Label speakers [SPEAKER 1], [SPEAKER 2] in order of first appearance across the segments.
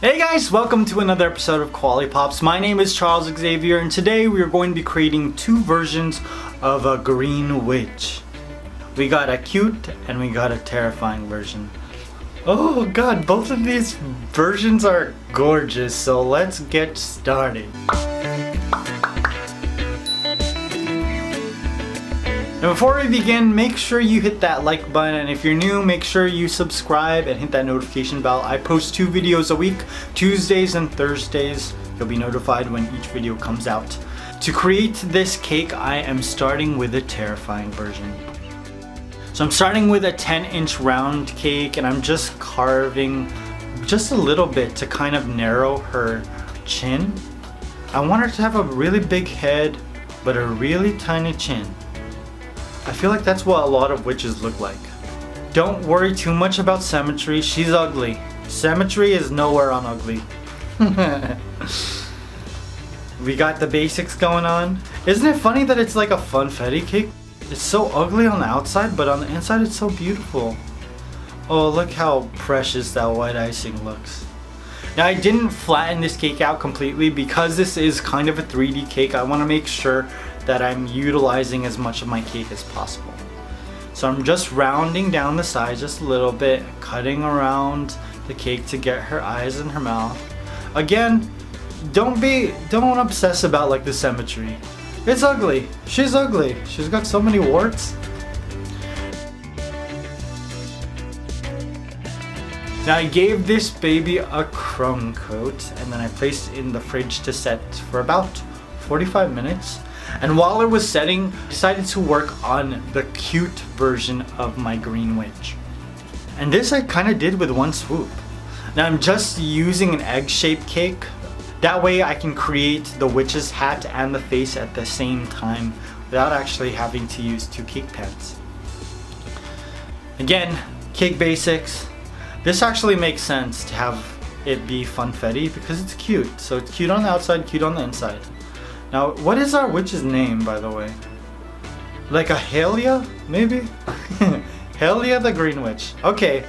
[SPEAKER 1] Hey guys, welcome to another episode of Quality Pops. My name is Charles Xavier and today we are going to be creating two versions of a green witch. We got a cute and we got a terrifying version. Oh god, both of these versions are gorgeous, so let's get started. Now before we begin, make sure you hit that like button, and if you're new, make sure you subscribe and hit that notification bell. I post 2 videos a week, Tuesdays and Thursdays. You'll be notified when each video comes out. To create this cake, I am starting with a terrifying version. So I'm starting with a 10-inch round cake, and I'm just carving just a little bit to kind of narrow her chin. I want her to have a really big head, but a really tiny chin. I feel like that's what a lot of witches look like. Don't worry too much about symmetry, she's ugly. Symmetry is nowhere on ugly. We got the basics going on. Isn't it funny that it's like a funfetti cake? It's so ugly on the outside, but on the inside it's so beautiful. Oh, look how precious that white icing looks. Now I didn't flatten this cake out completely because this is kind of a 3D cake. I want to make sure that I'm utilizing as much of my cake as possible. So I'm just rounding down the sides just a little bit, cutting around the cake to get her eyes and her mouth. Again, don't obsess about like the symmetry. It's ugly. She's ugly. She's got so many warts. Now I gave this baby a crumb coat and then I placed it in the fridge to set for about 45 minutes. And while it was setting, I decided to work on the cute version of my green witch. And this I kind of did with one swoop. Now I'm just using an egg-shaped cake. That way I can create the witch's hat and the face at the same time without actually having to use 2 cake pans. Again, cake basics. This actually makes sense to have it be funfetti because it's cute. So it's cute on the outside, cute on the inside. Now, what is our witch's name, by the way? Like a Helia, maybe? Helia the Green Witch. Okay,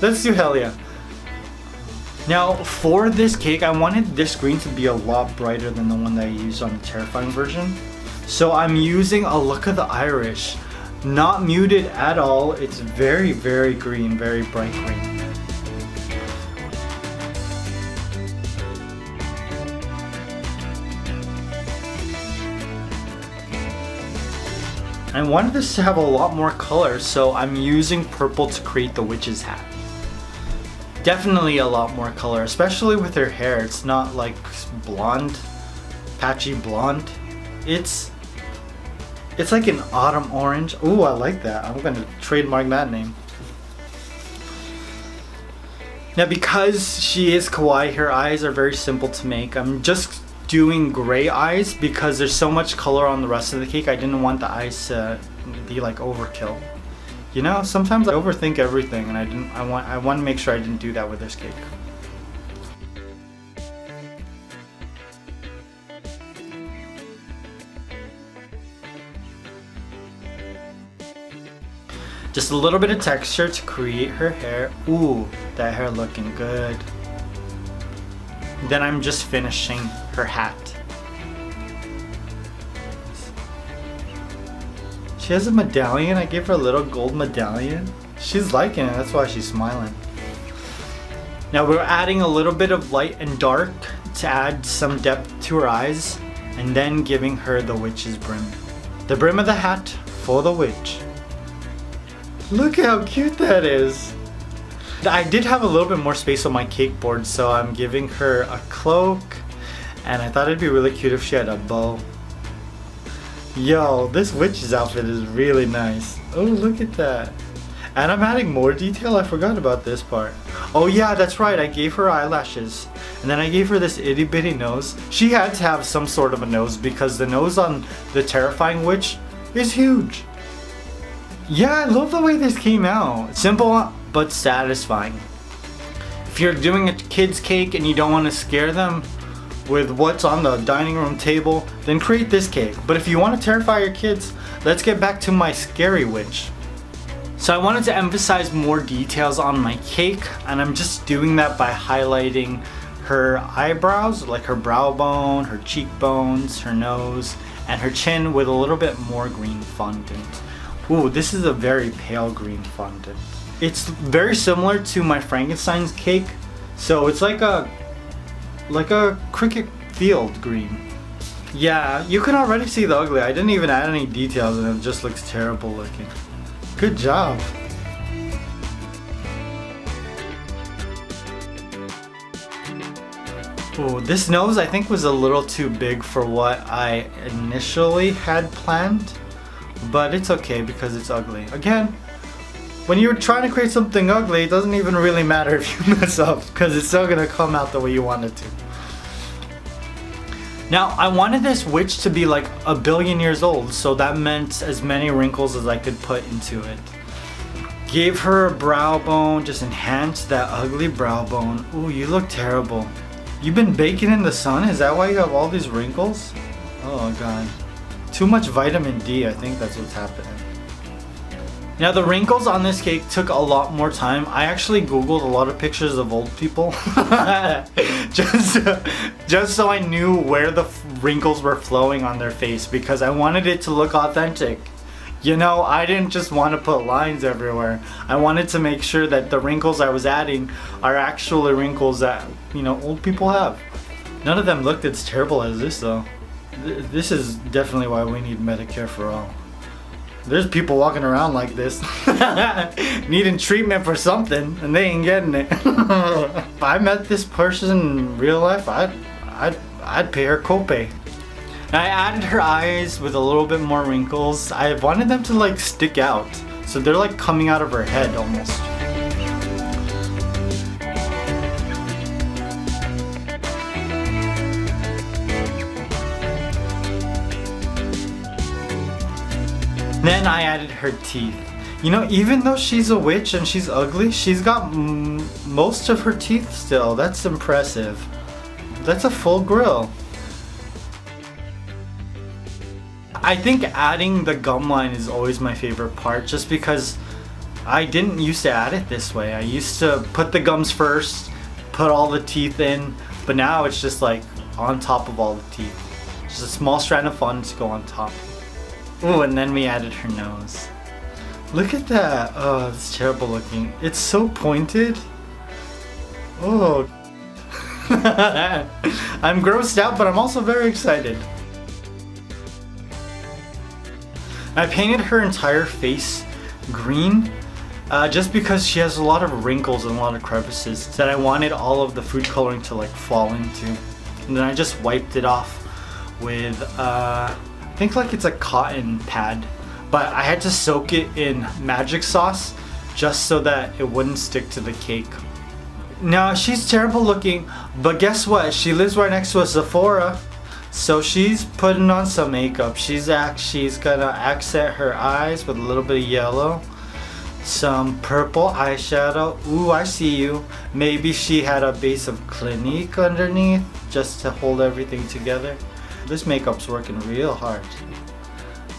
[SPEAKER 1] let's do Helia. Now, for this cake, I wanted this green to be a lot brighter than the one that I used on the terrifying version. So I'm using a Look of the Irish. Not muted at all. It's very, very green, very bright green. I wanted this to have a lot more color, so I'm using purple to create the witch's hat. Definitely a lot more color, especially with her hair. It's not like blonde, patchy blonde. It's like an autumn orange. Ooh, I like that. I'm gonna trademark that name. Now because she is kawaii, her eyes are very simple to make. I'm just doing gray eyes because there's so much color on the rest of the cake. I didn't want the eyes to be like overkill. You know, sometimes I overthink everything, and I want to make sure I didn't do that with this cake. Just a little bit of texture to create her hair. Ooh, that hair looking good. Then I'm just finishing her hat. She has a medallion. I gave her a little gold medallion. She's liking it, that's why she's smiling. Now we're adding a little bit of light and dark to add some depth to her eyes, and then giving her the witch's brim. The brim of the hat for the witch. Look how cute that is. I did have a little bit more space on my cake board, so I'm giving her a cloak, and I thought it'd be really cute if she had a bow. Yo, this witch's outfit is really nice. Oh, look at that. And I'm adding more detail. I forgot about this part. Oh yeah, that's right. I gave her eyelashes, and then I gave her this itty bitty nose. She had to have some sort of a nose because the nose on the terrifying witch is huge. Yeah, I love the way this came out. Simple but satisfying. If you're doing a kid's cake and you don't want to scare them with what's on the dining room table, then create this cake. But if you want to terrify your kids, let's get back to my scary witch. So I wanted to emphasize more details on my cake, and I'm just doing that by highlighting her eyebrows, like her brow bone, her cheekbones, her nose, and her chin with a little bit more green fondant. Ooh, this is a very pale green fondant. It's very similar to my Frankenstein's cake, so it's like a cricket field green. Yeah, you can already see the ugly. I didn't even add any details and it just looks terrible looking. Good job. Ooh, this nose I think was a little too big for what I initially had planned, but it's okay because it's ugly. Again, when you're trying to create something ugly, it doesn't even really matter if you mess up because it's still gonna come out the way you want it to. Now, I wanted this witch to be like 1 billion years old, so that meant as many wrinkles as I could put into it. Gave her a brow bone, just enhanced that ugly brow bone. Ooh, you look terrible. You've been baking in the sun? Is that why you have all these wrinkles? Oh god. Too much vitamin D, I think that's what's happening. Now the wrinkles on this cake took a lot more time. I actually googled a lot of pictures of old people just so I knew where the wrinkles were flowing on their face because I wanted it to look authentic. You know, I didn't just want to put lines everywhere. I wanted to make sure that the wrinkles I was adding are actually wrinkles that, you know, old people have. None of them looked as terrible as this though. This is definitely why we need Medicare for all. There's people walking around like this needing treatment for something and they ain't getting it. If I met this person in real life, I'd pay her copay. I added her eyes with a little bit more wrinkles. I wanted them to like stick out, so they're like coming out of her head almost. Then I added her teeth. You know, even though she's a witch and she's ugly, she's got most of her teeth still. That's impressive. That's a full grill. I think adding the gum line is always my favorite part just because I didn't used to add it this way. I used to put the gums first, put all the teeth in, but now it's just like on top of all the teeth. Just a small strand of fun to go on top. Ooh, and then we added her nose. Look at that. Oh, it's terrible looking. It's so pointed. Oh. I'm grossed out, but I'm also very excited. I painted her entire face green just because she has a lot of wrinkles and a lot of crevices that I wanted all of the food coloring to like fall into. And then I just wiped it off with I think like it's a cotton pad, but I had to soak it in magic sauce just so that it wouldn't stick to the cake. Now she's terrible looking, but guess what? She lives right next to a Sephora, so she's putting on some makeup. She's gonna accent her eyes with a little bit of yellow, some purple eyeshadow. Ooh, I see you. Maybe she had a base of Clinique underneath just to hold everything together. This makeup's working real hard.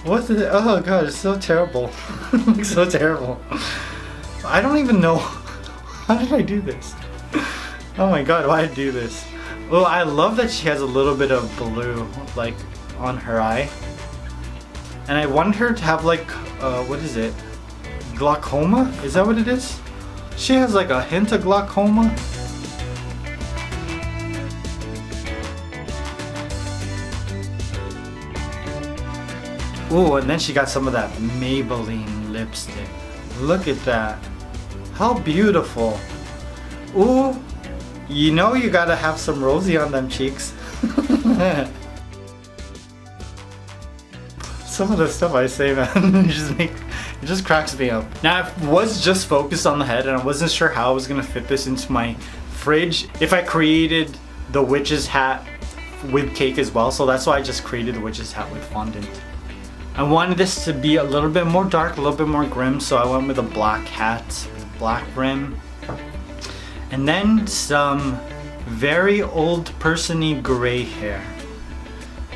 [SPEAKER 1] What the? Oh god, it's so terrible. It looks so terrible. I don't even know. How did I do this? Oh my god, why did I do this? Oh, I love that she has a little bit of blue, like, on her eye. And I want her to have like, what is it? Glaucoma? Is that what it is? She has like a hint of glaucoma. Ooh, and then she got some of that Maybelline lipstick. Look at that. How beautiful. Ooh, you know you gotta have some rosy on them cheeks. Some of the stuff I say, man, it just cracks me up. Now, I was just focused on the head and I wasn't sure how I was gonna fit this into my fridge if I created the witch's hat with cake as well, so that's why I just created the witch's hat with fondant. I wanted this to be a little bit more dark, a little bit more grim, so I went with a black hat with black rim. And then some very old person-y gray hair.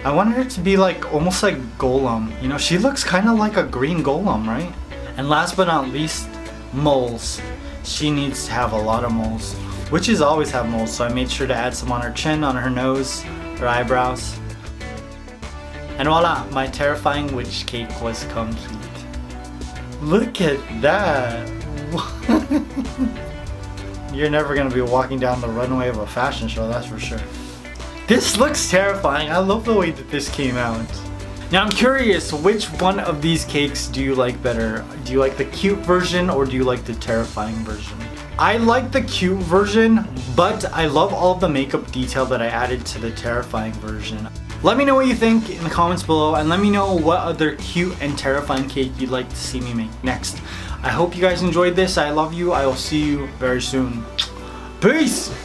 [SPEAKER 1] I wanted her to be like, almost like Golem. You know, she looks kind of like a green Golem, right? And last but not least, moles. She needs to have a lot of moles. Witches always have moles, so I made sure to add some on her chin, on her nose, her eyebrows. And voila, my terrifying witch cake was complete. Look at that! You're never gonna be walking down the runway of a fashion show, that's for sure. This looks terrifying. I love the way that this came out. Now I'm curious, which one of these cakes do you like better? Do you like the cute version or do you like the terrifying version? I like the cute version, but I love all of the makeup detail that I added to the terrifying version. Let me know what you think in the comments below, and let me know what other cute and terrifying cake you'd like to see me make next. I hope you guys enjoyed this. I love you. I will see you very soon. Peace!